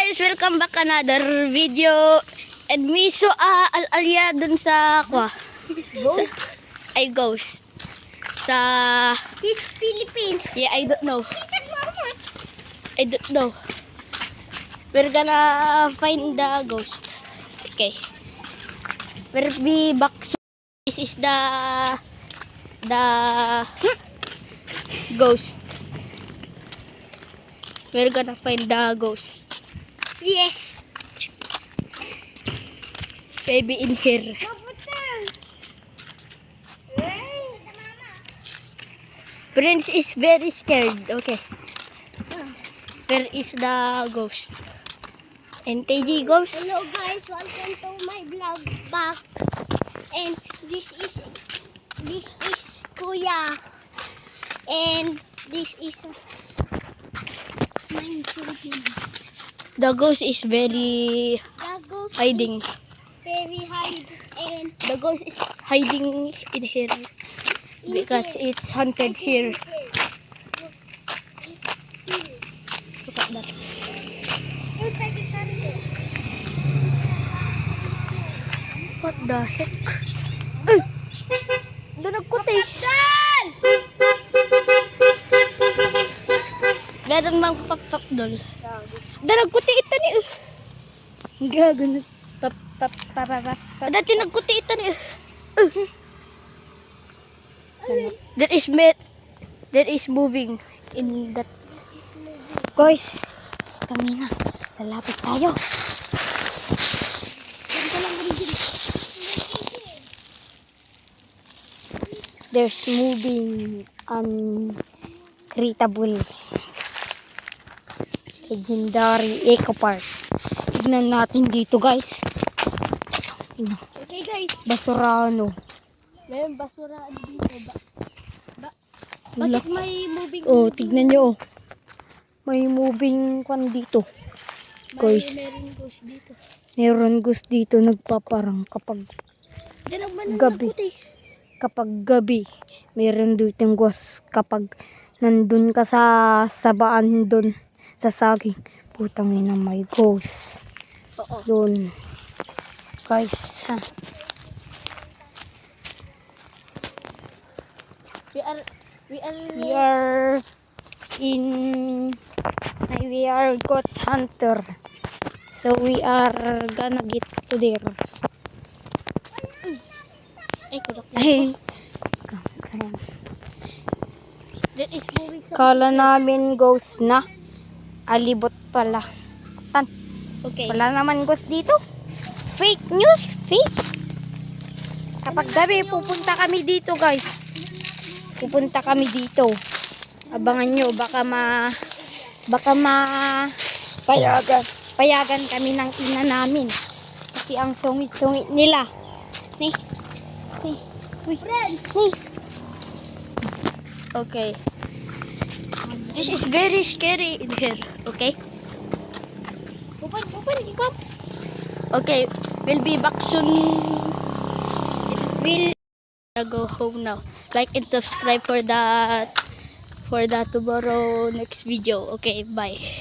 guys, welcome back another video. And miso al-alya dun sa ghost sa This Philippines. yeah, I don't know. We're gonna find the ghost. Okay. We'll be back soon. This is the ghost. We're gonna find the ghost. Yes. Maybe in here. Prince is very scared. Okay. Where is the ghost? And TG ghost? Hello guys, welcome to my vlog back. And this is Kuya. And this is my children. The ghost is very The ghost hiding. is very hide and The ghost is hiding in here because it's haunted here. Look at that. What the heck? Doon nagkuti. Meron mang pap-pap doon. Doon nagkuti ito ni. Gago na. Pap-pap-pap-pap. Dati nagkuti ito ni. There is moving in that. Guys, kami na. Lalapit tayo. There's moving uncreatable legendary eco park. Tignan natin dito guys. Okay guys, Basurano. may basura dito ba? Wala. Bakit may moving? Oh, tignan nyo. May moving kwan dito. Guys, Meron ghost dito. meron ghost dito nagpaparang kapag gabi. Kapag gabi, meron dito yung ghost. Kapag nandun ka sa sabaan dun, sa saging, putang ina may ghost. Oo. Dun. Guys, ha. We are ghost hunter. So we are gonna get to there. Ay, kudak na. Ay. That is moving sa... Kala namin ghost na. Alibot pala. Tan. Okay. Wala naman ghost dito. Fake news. Fake. Kapag gabi, pupunta kami dito guys. Pupunta kami dito. Abangan nyo. Baka payagan kami ng ina namin. Kasi ang sungit-sungit nila. Ni. Friends! Okay. This is very scary in here. Okay? Open, ikaw. Okay. We'll be back soon. We'll go home now. Like and subscribe for the tomorrow next video. Okay, bye.